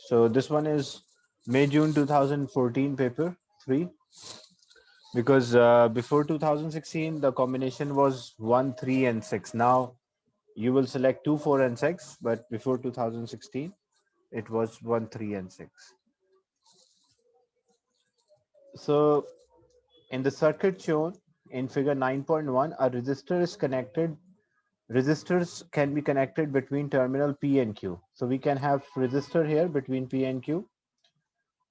So this one is May June 2014 paper 3, because before 2016 the combination was 1 3 and 6. Now you will select 2 4 and 6, but before 2016 it was 1 3 and 6. So in the circuit shown in figure 9.1, a resistor is connected. Resistors can be connected between terminal P and Q. So we can have resistor here between P and Q.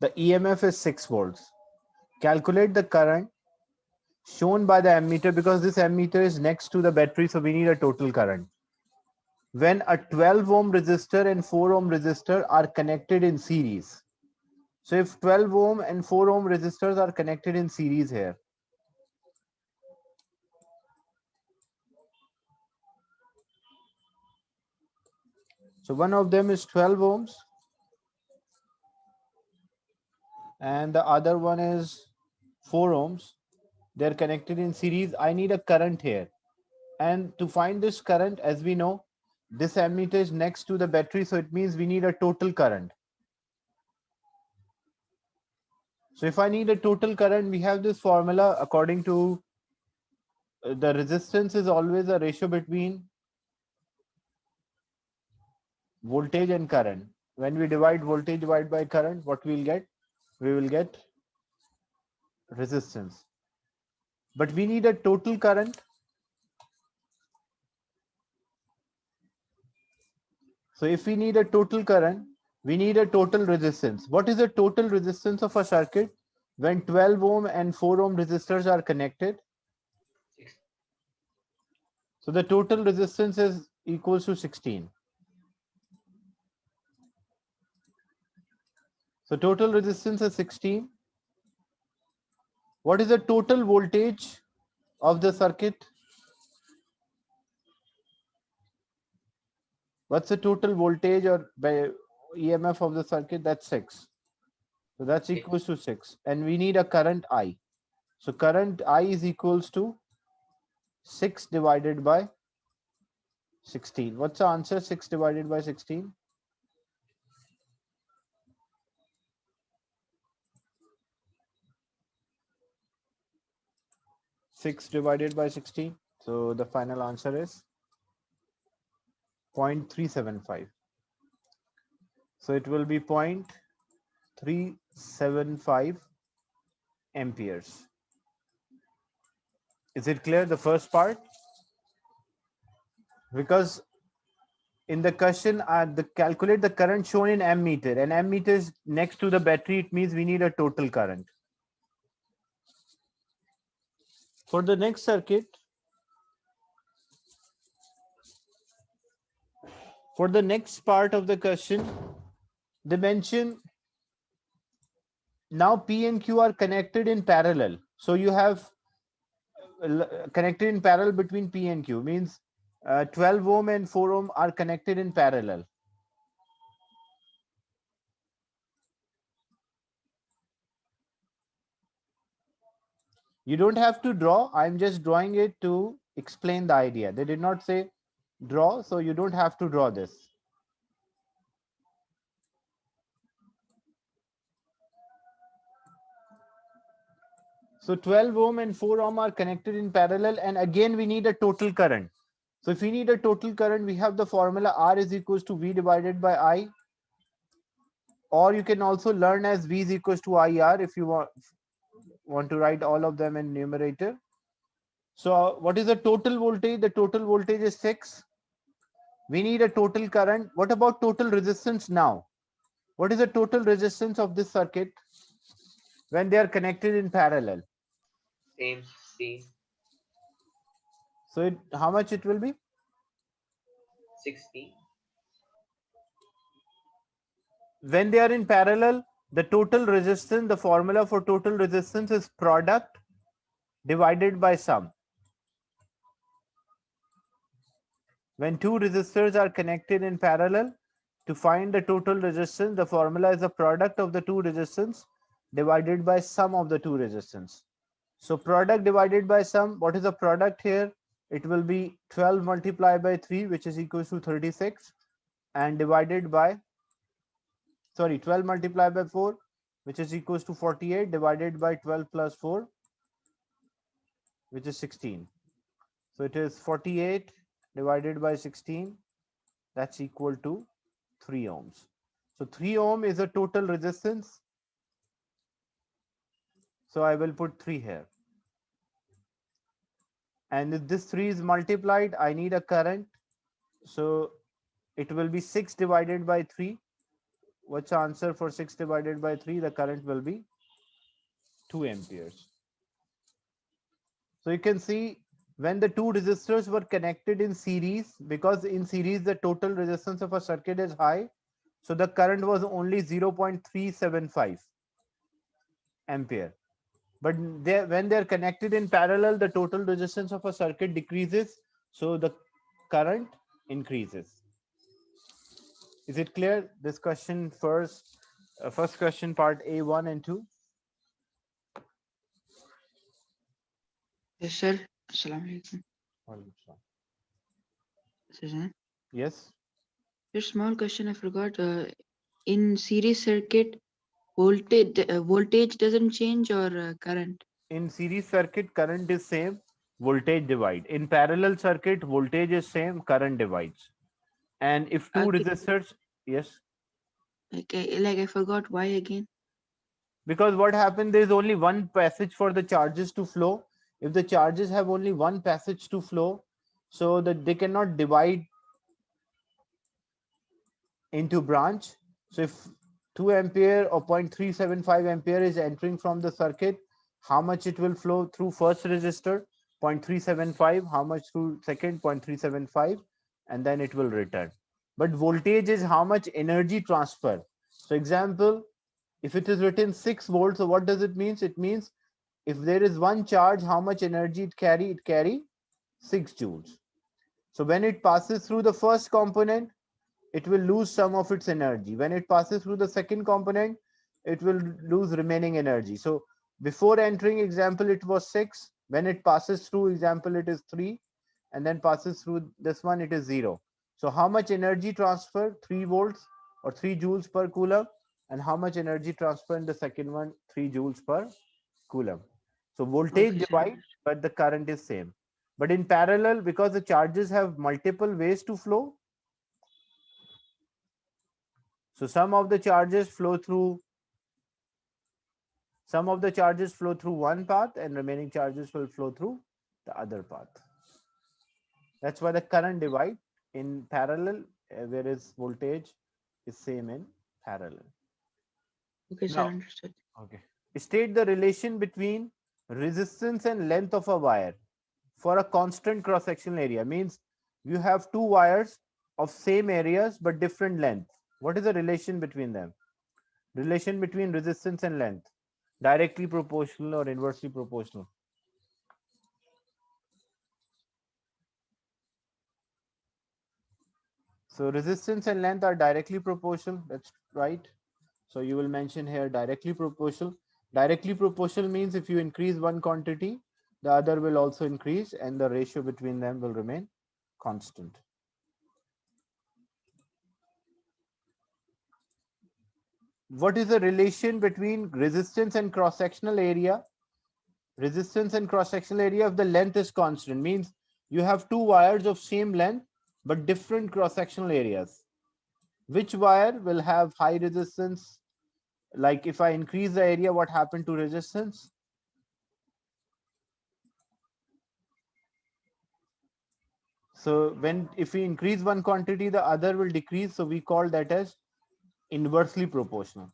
The EMF is 6 volts. Calculate the current shown by the ammeter, because this ammeter is next to the battery, so we need a total current. When a 12 ohm resistor and 4 ohm resistor are connected in series. So if 12 ohm and 4 ohm resistors are connected in series here, so one of them is 12 ohms and the other one is 4 ohms. They're connected in series. I need a current here. And to find this current, as we know, this ammeter is next to the battery, so it means we need a total current. So if I need a total current, we have this formula according to the resistance is always a ratio between voltage and current. When we divide voltage divided by current, what we'll get? We will get resistance. But we need a total current. So if we need a total current, we need a total resistance. What is the total resistance of a circuit when 12 ohm and 4 ohm resistors are connected? So the total resistance is equals to 16. So total resistance is 16. What is the total voltage of the circuit? What's the total voltage or by EMF of the circuit? That's 6. So that's equals to 6. And we need a current I. So current I is equals to 6 divided by 16. What's the answer? 6 divided by 16. 6 divided by 16. So the final answer is 0.375. So it will be 0.375 amperes. Is it clear, the first part? Because in the question, calculate the current shown in ammeter, and ammeter is next to the battery. It means we need a total current. For the next circuit, for the next part of the question, they mention now P and Q are connected in parallel. So you have connected in parallel between P and Q, means 12 ohm and 4 ohm are connected in parallel. You don't have to draw. I'm just drawing it to explain the idea. They did not say draw, so you don't have to draw this. So 12 ohm and 4 ohm are connected in parallel, and again we need a total current. So if we need a total current, we have the formula R is equals to V divided by I, or you can also learn as V is equals to IR if you want to write all of them in numerator. So what is the total voltage? The total voltage is 6. We need a total current. What about total resistance now? What is the total resistance of this circuit when they are connected in parallel? Same, same. So how much it will be? 60. When they are in parallel, the total resistance, the formula for total resistance is product divided by sum. When two resistors are connected in parallel, to find the total resistance, the formula is the product of the two resistance divided by sum of the two resistance. So product divided by sum, what is the product here? It will be 12 multiplied by 3, which is equals to 36, and divided by, sorry, 12 multiplied by 4, which is equals to 48, divided by 12 plus 4, which is 16. So it is 48 divided by 16, that's equal to 3 ohms. So 3 ohm is a total resistance. So I will put 3 here. And if this 3 is multiplied, I need a current. So it will be 6 divided by 3. What's the answer for 6 divided by 3? The current will be 2 amperes. So you can see when the two resistors were connected in series, because in series the total resistance of a circuit is high, so the current was only 0.375 ampere. But when they're connected in parallel, the total resistance of a circuit decreases, so the current increases. Is it clear? This question first question part A1 and 2. Yes, sir. Assalamu alaikum. Yes. Just small question I forgot. In series circuit, voltage doesn't change or current? In series circuit, current is same, voltage divide. In parallel circuit, voltage is same, current divides. And if two Okay. resistors, yes. Like I forgot why again. Because what happened, there is only one passage for the charges to flow. If the charges have only one passage to flow, so that they cannot divide into branch. So if 2 ampere or 0.375 ampere is entering from the circuit, how much it will flow through first resistor? 0.375. How much through second? 0.375, and then it will return. But voltage is how much energy transfer. So example, if it is written 6 volts, so what does it mean? It means if there is one charge, how much energy it carry? It carry 6 joules. So when it passes through the first component, it will lose some of its energy. When it passes through the second component, it will lose remaining energy. So before entering, example, it was 6. When it passes through, example, it is 3, and then passes through this one, it is 0. So how much energy transfer? 3 volts or 3 joules per coulomb. And how much energy transfer in the second one? 3 joules per coulomb. So voltage Okay, sir. divides, but the current is same. But in parallel, because the charges have multiple ways to flow, so some of the charges flow through one path, and remaining charges will flow through the other path. That's why the current divide in parallel, whereas voltage is same in parallel. Okay, sir. Now, Understood. okay. State the relation between resistance and length of a wire for a constant cross-sectional area. Means you have two wires of same areas but different length. What is the relation between them? Relation between resistance and length. Directly proportional or inversely proportional? So resistance and length are directly proportional. That's right. So you will mention here directly proportional. Directly proportional means if you increase one quantity, the other will also increase, and the ratio between them will remain constant. What is the relation between resistance and cross-sectional area? Resistance and cross-sectional area, if the length is constant, means you have two wires of same length but different cross-sectional areas. Which wire will have high resistance? Like if I increase the area, what happened to resistance? So if we increase one quantity, the other will decrease. So we call that as inversely proportional.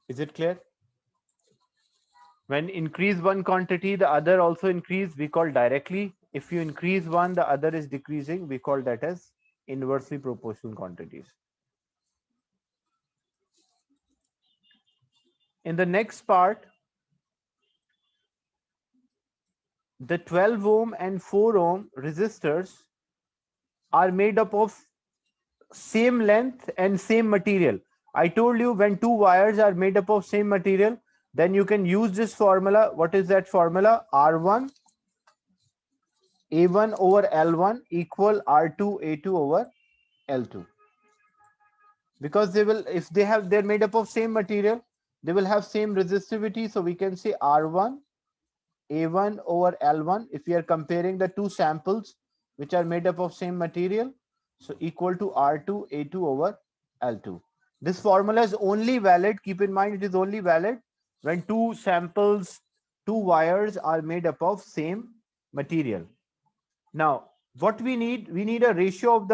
Is it clear? When increase one quantity, the other also increase, we call directly. If you increase one, the other is decreasing, we call that as inversely proportional quantities. In the next part, the 12 ohm and 4 ohm resistors are made up of same length and same material. I told you when two wires are made up of same material, then you can use this formula. What is that formula? R1 A1 over L1 equal R2 A2 over L2. Because they will, if they're made up of same material, they will have same resistivity. So we can say R1 A1 over L1 if we are comparing the two samples which are made up of same material. So equal to R2 A2 over L2. This formula is only valid. Keep in mind, it is only valid when two samples, two wires are made up of same material. Now, what we need a ratio of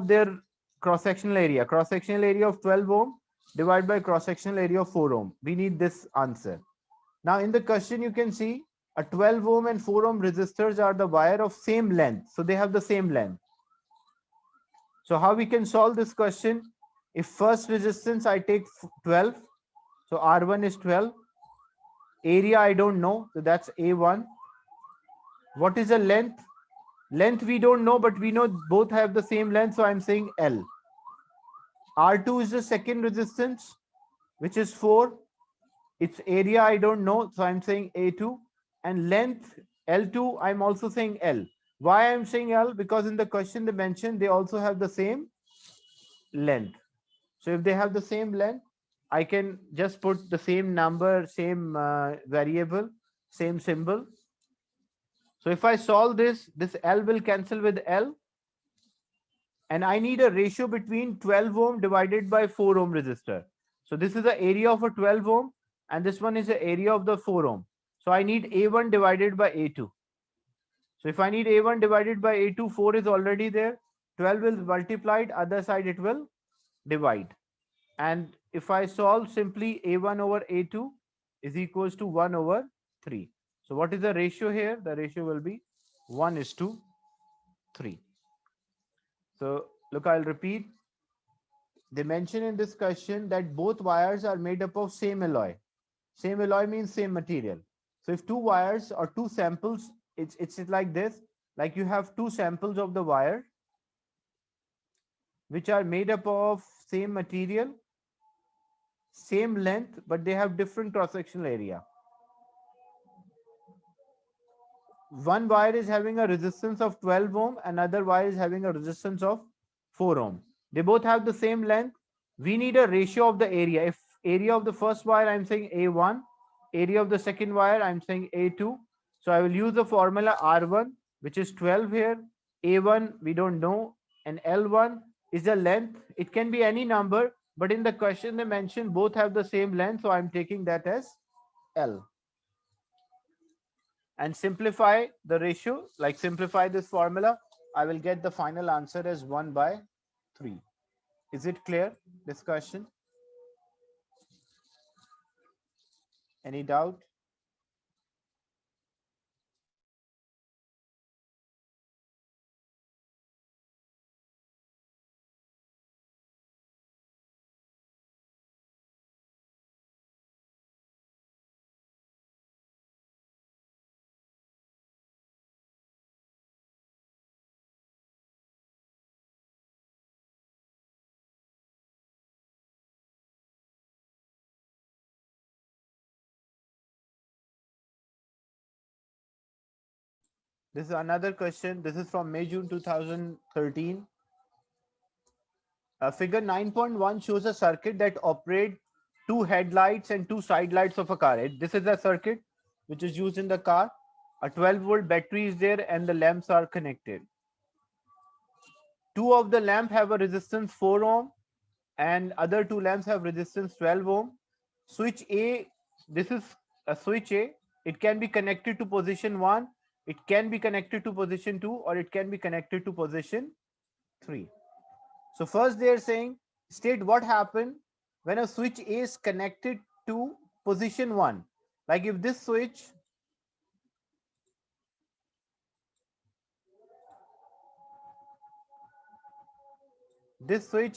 their cross-sectional area. Cross-sectional area of 12 ohm divided by cross-sectional area of 4 ohm. We need this answer. Now in the question you can see a 12 ohm and 4 ohm resistors are the wire of same length. So they have the same length. So how we can solve this question? If first resistance I take 12, so R1 is 12. Area I don't know, so that's A1. What is the length? Length we don't know, but we know both have the same length, so I'm saying L. R2 is the second resistance, which is 4. Its area I don't know, so I'm saying A2. And length L2, I'm also saying L. Why I'm saying L? Because in the question they mentioned they also have the same length. So if they have the same length, I can just put the same number, same variable, same symbol. So if I solve this L will cancel with L. And I need a ratio between 12 ohm divided by 4 ohm resistor. So this is the area of a 12 ohm and this one is the area of the 4 ohm. So I need A1 divided by A2. So if I need A1 divided by A2, 4 is already there. 12 is multiplied, other side it will divide. And if I solve, simply A1 over A2 is equals to 1 over 3. So what is the ratio here? The ratio will be 1:3. So look, I'll repeat. They mention in this question that both wires are made up of same alloy. Same alloy means same material. So if two wires or two samples, it's like this. Like you have two samples of the wire which are made up of same material, same length, but they have different cross-sectional area. One wire is having a resistance of 12 ohm, another wire is having a resistance of 4 ohm. They both have the same length. We need a ratio of the area. If area of the first wire, I'm saying A1, area of the second wire, I'm saying A2. So I will use the formula R1, which is 12 here. A1, we don't know. And L1 is the length. It can be any number, but in the question they mentioned both have the same length. So I'm taking that as L. And simplify the ratio, like simplify this formula, I will get the final answer as 1/3. Is it clear? Discussion? Any doubt? This is another question. This is from May June 2013. Figure 9.1 shows a circuit that operates two headlights and two side lights of a car. This is a circuit which is used in the car. A 12-volt battery is there and the lamps are connected. Two of the lamp have a resistance 4 ohm and other two lamps have resistance 12 ohm. Switch A, this is a switch A. It can be connected to position 1, it can be connected to position 2, or it can be connected to position 3. So first they are saying, state what happened when a switch A is connected to position 1. Like if this switch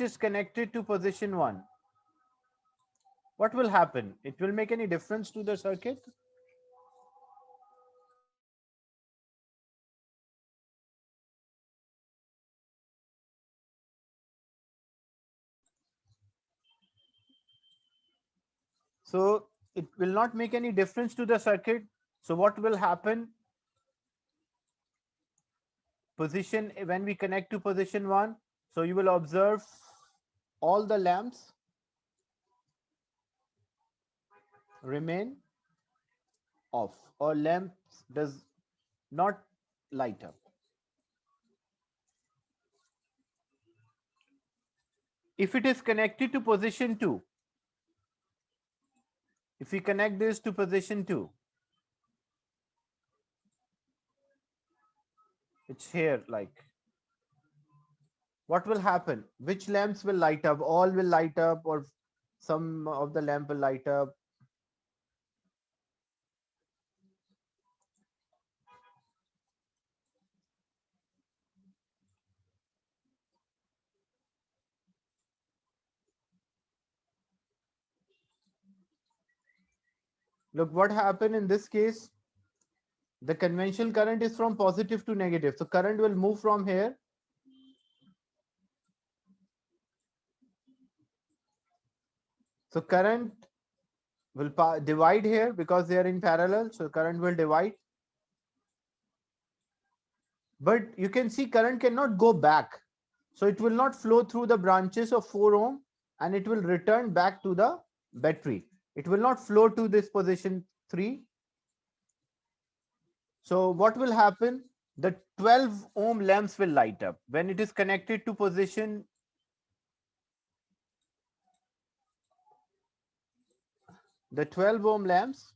is connected to position 1, what will happen? It will make any difference to the circuit? So it will not make any difference to the circuit. So what will happen? Position, when we connect to position 1, so you will observe all the lamps remain off, or lamps does not light up. If it is connected to position 2, if we connect this to position 2, it's here, like, what will happen? Which lamps will light up? All will light up, or some of the lamp will light up? Look what happened in this case. The conventional current is from positive to negative. So current will move from here. So current will divide here because they are in parallel. So current will divide. But you can see current cannot go back. So it will not flow through the branches of 4 ohm and it will return back to the battery. It will not flow to this position 3. So what will happen? The 12 ohm lamps will light up when it is connected to position. The 12 ohm lamps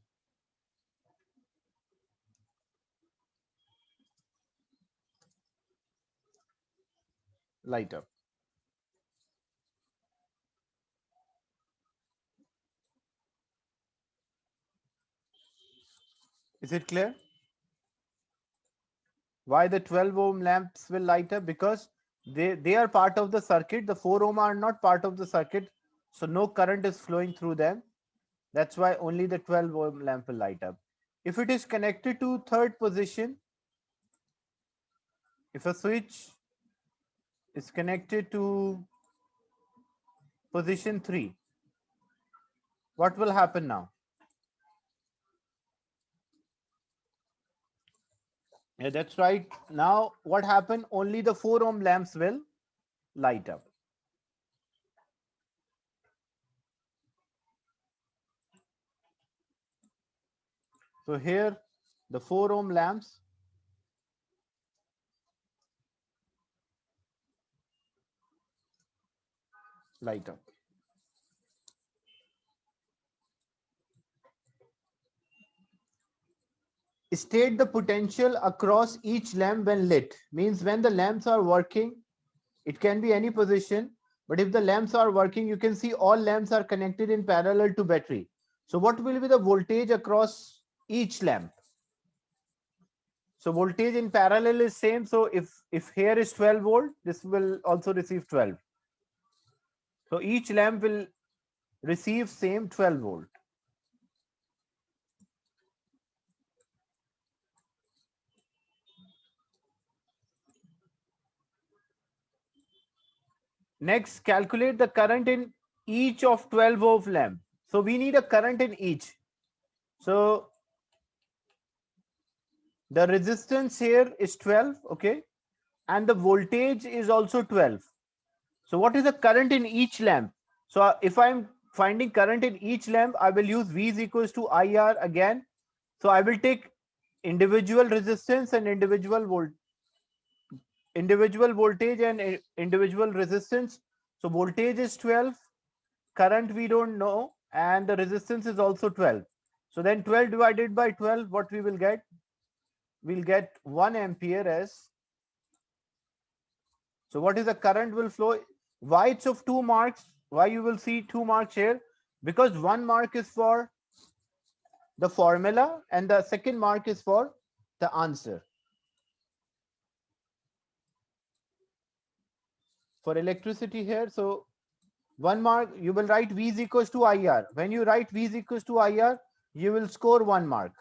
light up. Is it clear? Why the 12 ohm lamps will light up? Because they are part of the circuit. The 4 ohm are not part of the circuit. So no current is flowing through them. That's why only the 12 ohm lamp will light up. If it is connected to third position, if a switch is connected to position 3, what will happen now? Yeah, that's right. Now what happened? Only the 4 ohm lamps will light up. So here the 4 ohm lamps light up. State the potential across each lamp when lit. Means when the lamps are working, it can be any position, but if the lamps are working, you can see all lamps are connected in parallel to battery. So what will be the voltage across each lamp? So voltage in parallel is same. So if here is 12 volt, this will also receive 12. So each lamp will receive same 12 volt. Next, calculate the current in each of 12 ohm lamp. So we need a current in each. So the resistance here is 12, okay, and the voltage is also 12. So what is the current in each lamp? So if I'm finding current in each lamp, I will use V is equals to IR again. So I will take individual resistance and individual voltage and individual resistance. So voltage is 12, current we don't know, and the resistance is also 12. So then 12 divided by 12, what we will get? We'll get 1 ampere as. So what is the current will flow? Why it's of 2 marks? Why you will see 2 marks here? Because 1 mark is for the formula and the second mark is for the answer. For electricity here, so 1 mark, you will write V is equals to IR. When you write V is equals to IR, you will score 1 mark.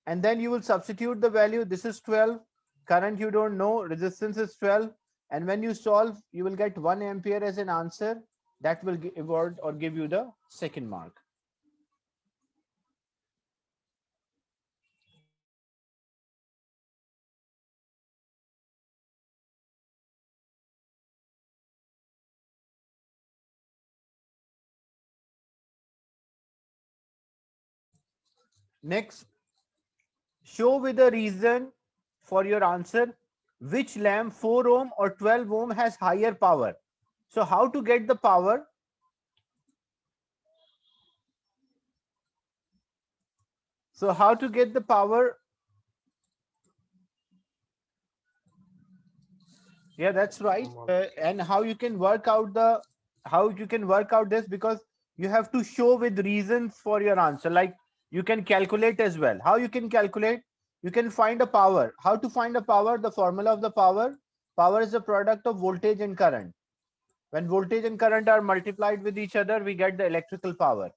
And then you will substitute the value. This is 12. Current you don't know. Resistance is 12. And when you solve, you will get 1 ampere as an answer. That will award or give you the second mark. Next, show with a reason for your answer which lamp 4 ohm or 12 ohm has higher power. So how to get the power? So how to get the power? Yeah, that's right. And how you can work out this, because you have to show with reasons for your answer. Like you can calculate as well. How you can calculate? You can find a power. How to find a power? The formula of the power. Power is the product of voltage and current. When voltage and current are multiplied with each other, we get the electrical power.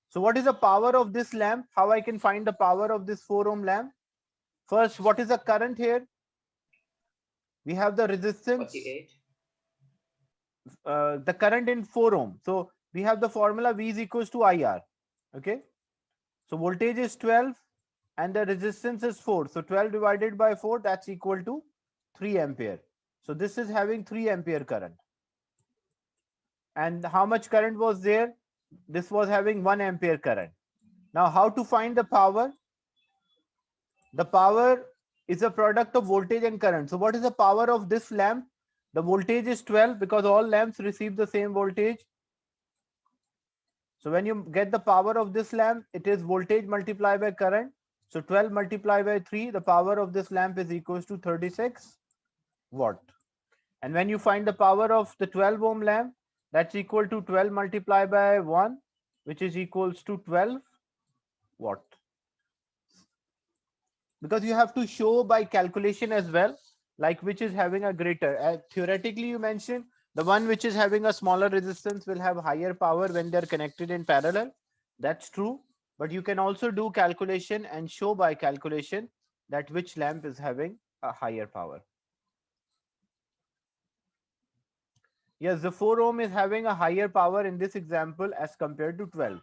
So what is the power of this lamp? How I can find the power of this 4 ohm lamp? First, what is the current here? We have the resistance, 48. The current in 4 ohm. So we have the formula V is equals to IR. Okay. So voltage is 12 and the resistance is 4. So 12 divided by 4, that's equal to 3 ampere. So this is having 3 ampere current. And how much current was there? This was having 1 ampere current. Now how to find the power? The power is a product of voltage and current. So what is the power of this lamp? The voltage is 12 because all lamps receive the same voltage. So when you get the power of this lamp, it is voltage multiplied by current. So 12 multiplied by 3, the power of this lamp is equals to 36 watt. And when you find the power of the 12 ohm lamp, that's equal to 12 multiplied by 1, which is equals to 12 watt. Because you have to show by calculation as well, like which is having a greater. Theoretically, you mentioned the one which is having a smaller resistance will have higher power when they're connected in parallel. That's true. But you can also do calculation and show by calculation that which lamp is having a higher power. Yes, the 4 ohm is having a higher power in this example as compared to 12.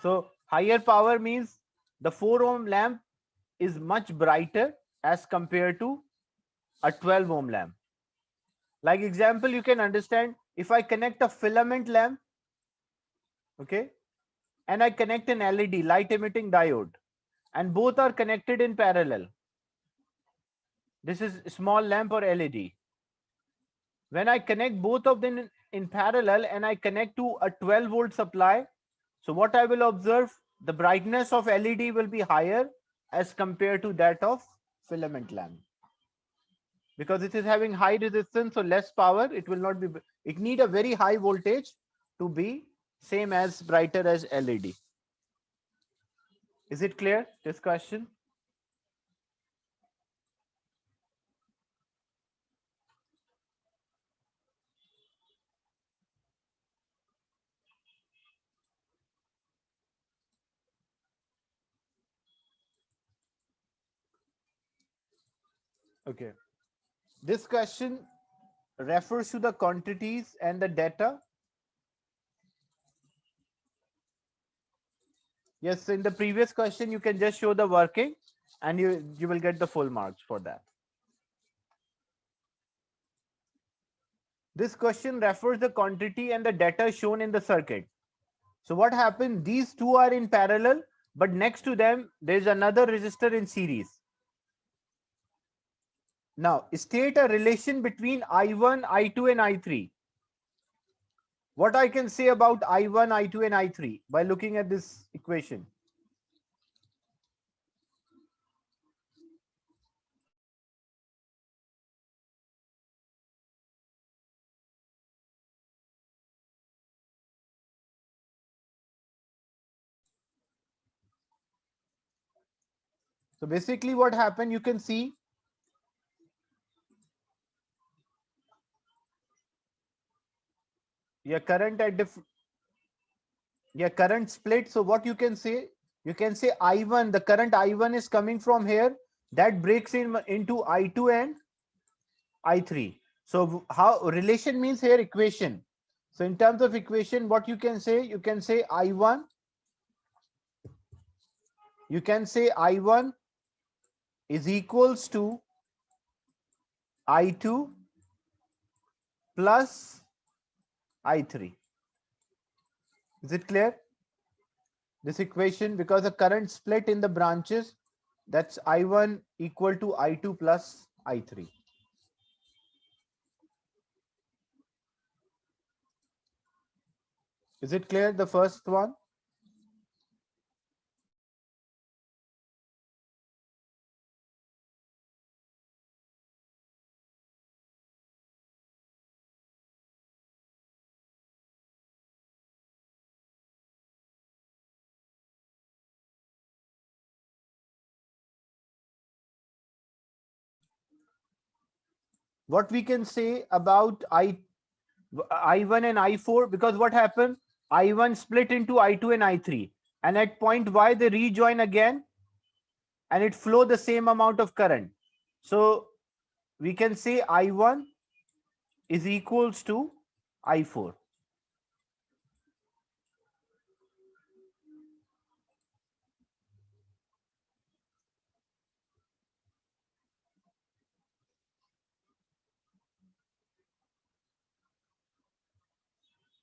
So higher power means the 4 ohm lamp is much brighter as compared to a 12 ohm lamp. Like example, you can understand if I connect a filament lamp, okay, and I connect an LED, light emitting diode, and both are connected in parallel. This is small lamp or LED. When I connect both of them in parallel and I connect to a 12 volt supply, so what I will observe, the brightness of LED will be higher as compared to that of filament lamp. Because it is having high resistance or less power, it will not be, it need a very high voltage to be same as brighter as LED. Is it clear, this question? Okay. This question refers to the quantities and the data. Yes, in the previous question, you can just show the working and you will get the full marks for that. This question refers the quantity and the data shown in the circuit. So what happened? These two are in parallel, but next to them, there is another resistor in series. Now, state a relation between I1, I2, and I3. What I can say about I1, I2, and I3 by looking at this equation? So basically what happened, you can see your current at your current split. So what you can say I1, the current I1 is coming from here, that breaks into I2 and I3. So how relation means here equation. So in terms of equation, what you can say I1, you can say I1 is equals to I2 plus I3. Is it clear? this equation because the current split in the branches, that's I1 equal to I2 plus I3. Is it clear, the first one? What we can say about I1 and I4, because what happened? I1 split into I2 and I3, and at point Y they rejoin again and it flow the same amount of current. So we can say I1 is equals to I4.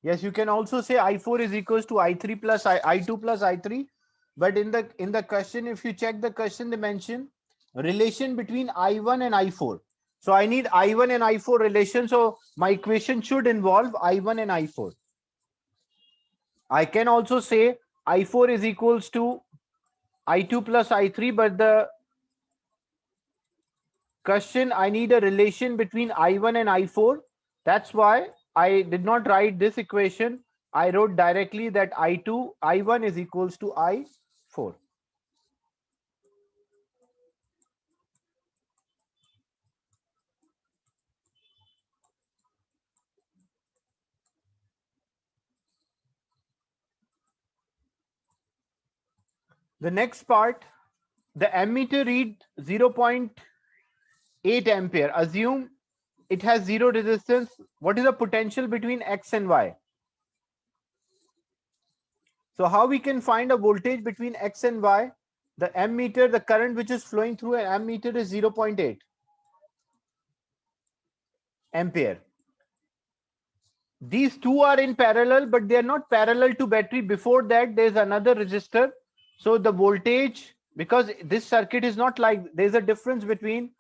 Yes, you can also say I4 is equals to I3 plus I2 plus I3. But in the question, if you check the question, they mention relation between I1 and I4. So I need I1 and I4 relation. So my equation should involve I1 and I4. I can also say I4 is equals to I2 plus I3, but the question, I need a relation between I1 and I4. That's why I did not write this equation. I wrote directly that I1 is equals to I4. The next part, the ammeter read 0.8 ampere. Assume it has zero resistance. What is the potential between X and Y? So how we can find a voltage between X and Y? The ammeter, the current which is flowing through an ammeter is 0.8 ampere. These two are in parallel, but they are not parallel to battery. Before that, there's another resistor. So the voltage, because this circuit is not like, there's a difference between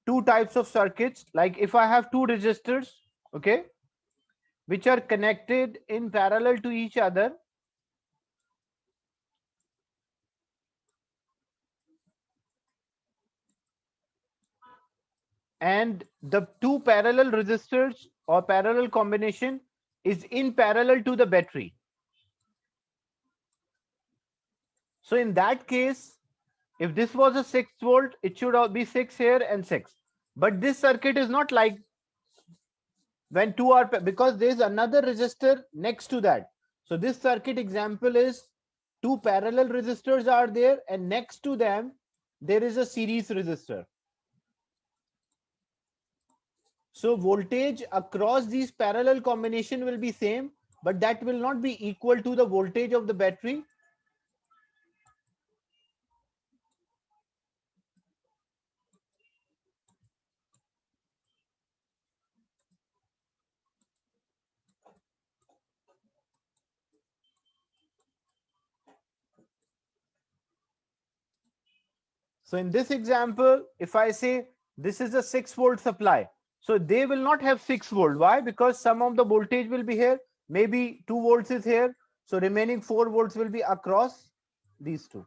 two types of circuits. Like if I have two resistors, okay, which are connected in parallel to each other, and the two parallel resistors or parallel combination is in parallel to the battery. So in that case, if this was a 6 volt, it should be 6 here and 6. But this circuit is not like when two are, because there is another resistor next to that. So this circuit example is two parallel resistors are there, and next to them there is a series resistor. So voltage across these parallel combination will be same, but that will not be equal to the voltage of the battery. So in this example, if I say this is a 6 volt supply, so they will not have 6 volt. Why? Because some of the voltage will be here, maybe 2 volts is here. So remaining 4 volts will be across these two.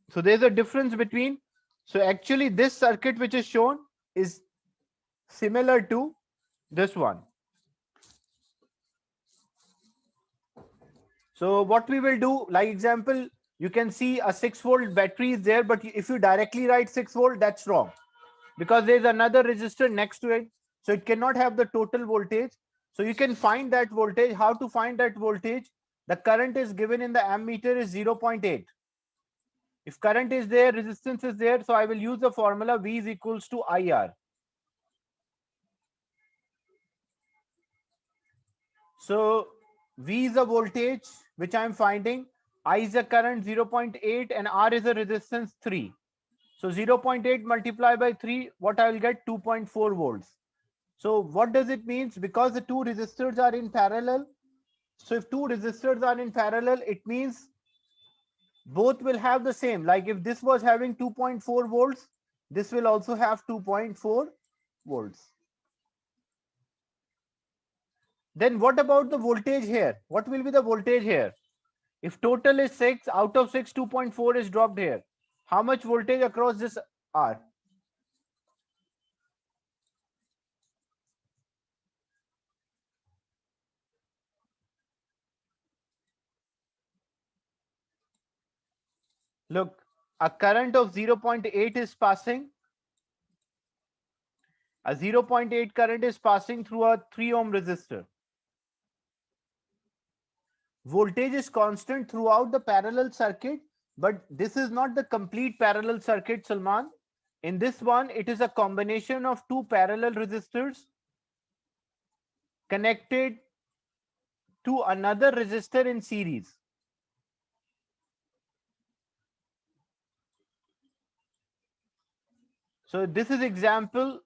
So there's a difference between, so actually this circuit which is shown is similar to this one. So what we will do, like example, you can see a 6 volt battery is there, but if you directly write 6 volt, that's wrong, because there's another resistor next to it. So it cannot have the total voltage. So you can find that voltage. How to find that voltage? The current is given in the ammeter is 0.8. If current is there, resistance is there. So I will use the formula V is equals to IR. So V is a voltage which I am finding. I is a current 0.8 and R is a resistance 3. So 0.8 multiplied by 3, what I will get? 2.4 volts. So what does it mean? Because the two resistors are in parallel, So if two resistors are in parallel, it means both will have the same. Like if this was having 2.4 volts, this will also have 2.4 volts. Then what about the voltage here? What will be the voltage here? If total is 6, out of 6, 2.4 is dropped here. How much voltage across this R? Look, a current of 0.8 is passing. A 0.8 current is passing through a 3 ohm resistor. Voltage is constant throughout the parallel circuit, but this is not the complete parallel circuit, Salman. In this one, it is a combination of two parallel resistors connected to another resistor in series. So this is example.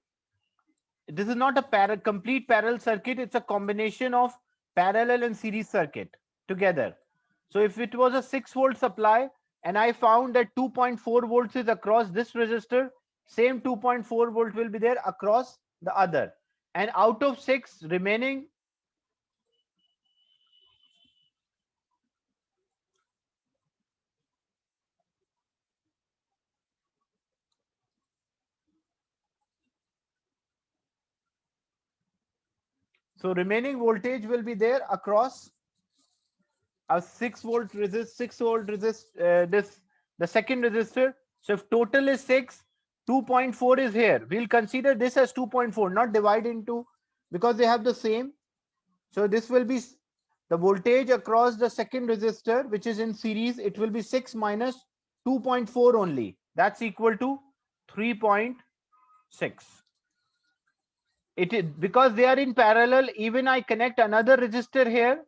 This is not a complete parallel circuit. It's a combination of parallel and series circuit together. So if it was a 6-volt supply and I found that 2.4 volts is across this resistor, same 2.4 volt will be there across the other. And out of 6 remaining, so remaining voltage will be there across a 6-volt resist, 6-volt resist, the second resistor. So if total is 6, 2.4 is here. We'll consider this as 2.4, not divide into, because they have the same. So this will be the voltage across the second resistor, which is in series. It will be 6 minus 2.4 only. That's equal to 3.6. It is because they are in parallel. Even I connect another resistor here.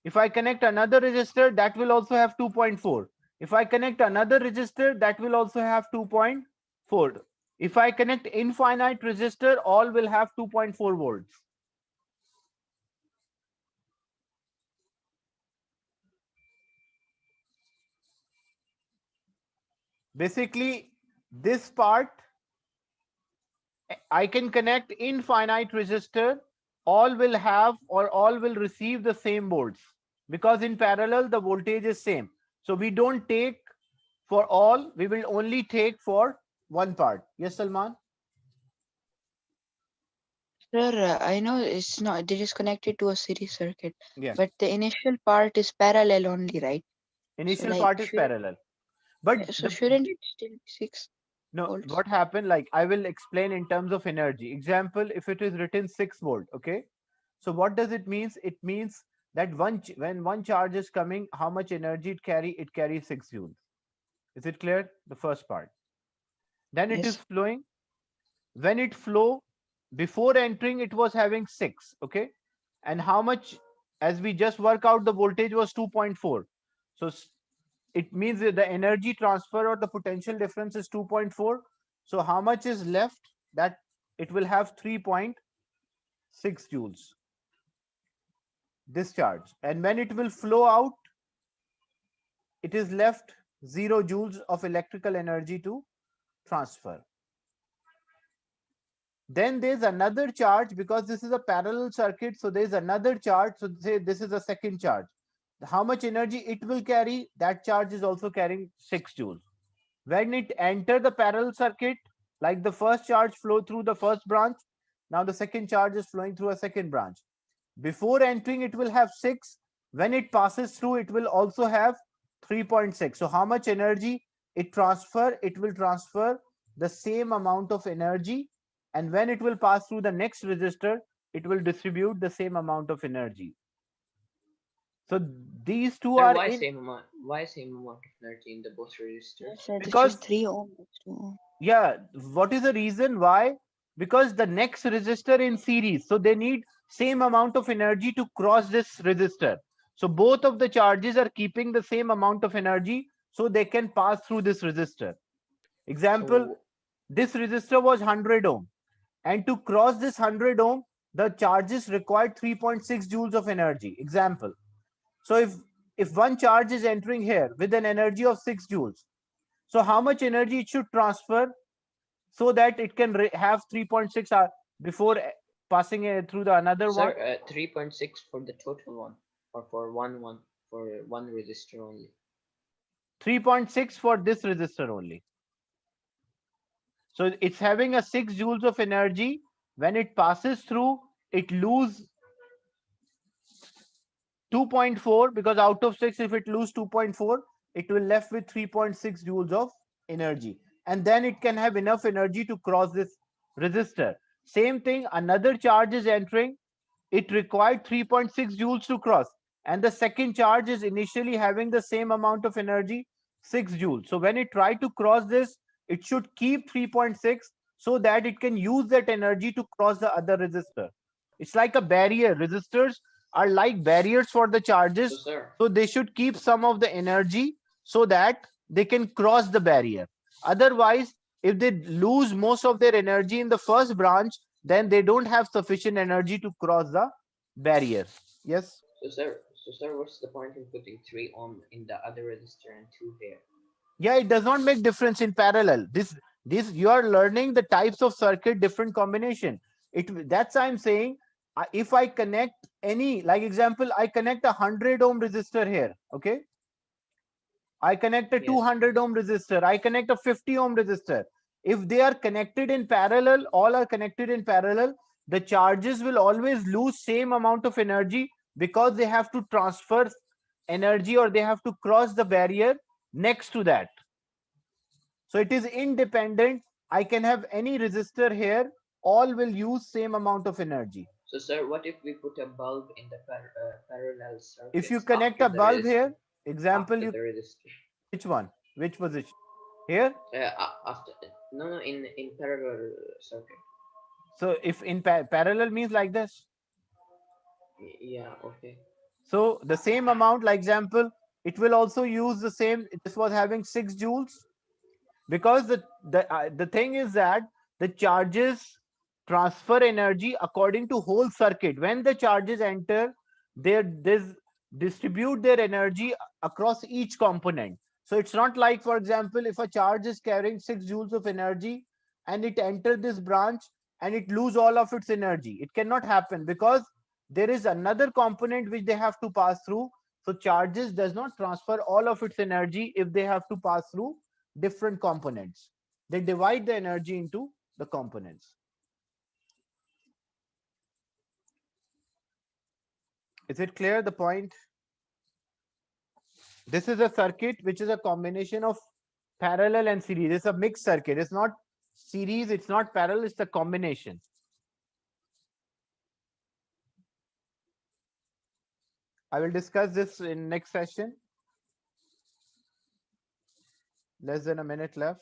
If I connect another resistor, that will also have 2.4. If I connect another resistor, that will also have 2.4. If I connect infinite resistor, all will have 2.4 volts. Basically, this part, I can connect infinite resistor, all will have or all will receive the same volts, because in parallel the voltage is same. So we don't take for all, we will only take for one part. Yes, Salman? Sir, I know it's not, they just connected to a series circuit, Yeah. but the initial part is parallel only, right? So Initial like, part is parallel. But so the shouldn't it still be 6 no, volts? what happened, like I will explain in terms of energy. Example, if it is written 6 volt, okay? So what does it means? It means that when one charge is coming, how much energy it carry? It carries 6 joules. Is it clear? The first part. Then it is Yes. flowing. When it flow, before entering, it was having 6, okay? And how much, as we just work out, the voltage was 2.4. So it means that the energy transfer or the potential difference is 2.4. So how much is left? That it will have 3.6 joules discharge. And when it will flow out, it is left 0 joules of electrical energy to transfer. Then there's another charge, because this is a parallel circuit. So there's another charge. So say this is a second charge. How much energy it will carry? That charge is also carrying 6 joules. When it enter the parallel circuit, like the first charge flow through the first branch, now the second charge is flowing through a second branch. Before entering, it will have 6. When it passes through, it will also have 3.6. So how much energy it transfer? It will transfer the same amount of energy. And when it will pass through the next resistor, it will distribute the same amount of energy. So these two Sir, are why in, same amount? Why same amount of energy in the both resistors? Yes, sir, that's because just 3 ohm. That's 2 ohm. yeah, what is the reason why? Because the next resistor in series, so they need same amount of energy to cross this resistor. So both of the charges are keeping the same amount of energy, so they can pass through this resistor. Example, So this resistor was 100 ohm, and to cross this 100 ohm, the charges required 3.6 joules of energy. Example. So if one charge is entering here with an energy of 6 joules, so how much energy it should transfer so that it can have 3.6 before passing through the another one? Sir, 3.6 for the total one, or for one resistor only. 3.6 for this resistor only. So it's having a 6 joules of energy. When it passes through, it loses 2.4, because out of 6, if it loses 2.4, it will left with 3.6 joules of energy. And then it can have enough energy to cross this resistor. Same thing, another charge is entering. It required 3.6 joules to cross. And the second charge is initially having the same amount of energy, 6 joules. So when it tried to cross this, it should keep 3.6 so that it can use that energy to cross the other resistor. It's like a barrier. Resistors are like barriers for the charges. So they should keep some of the energy so that they can cross the barrier. Otherwise, if they lose most of their energy in the first branch, then they don't have sufficient energy to cross the barrier. Yes? So sir, what's the point in putting 3 ohm in the other resistor and 2 here? Yeah, it does not make difference in parallel. This you are learning the types of circuit, different combination. That's I'm saying, if I connect any, like example, I connect a 100 ohm resistor here. Okay, I connect a 200 ohm resistor, I connect a 50 ohm resistor. If they are connected in parallel, all are connected in parallel, the charges will always lose same amount of energy, because they have to transfer energy, or they have to cross the barrier next to that. So it is independent. I can have any resistor here, all will use same amount of energy. So sir, what if we put a bulb in the parallel circuit? If you connect a bulb here, example, the resistor. Which one? Which position? Here? After no, in parallel circuit. So if in parallel means like this. Yeah, okay. So the same amount, like example, it will also use the same. This was having 6 joules, because the thing is that the charges transfer energy according to whole circuit. When the charges enter, they distribute their energy across each component. So it's not like, for example, if a charge is carrying 6 joules of energy and it enter this branch and it lose all of its energy, it cannot happen, because there is another component which they have to pass through. So charges does not transfer all of its energy if they have to pass through different components. They divide the energy into the components. Is it clear, the point? This is a circuit which is a combination of parallel and series. It's a mixed circuit. It's not series, it's not parallel, it's a combination. I will discuss this in next session. Less than a minute left.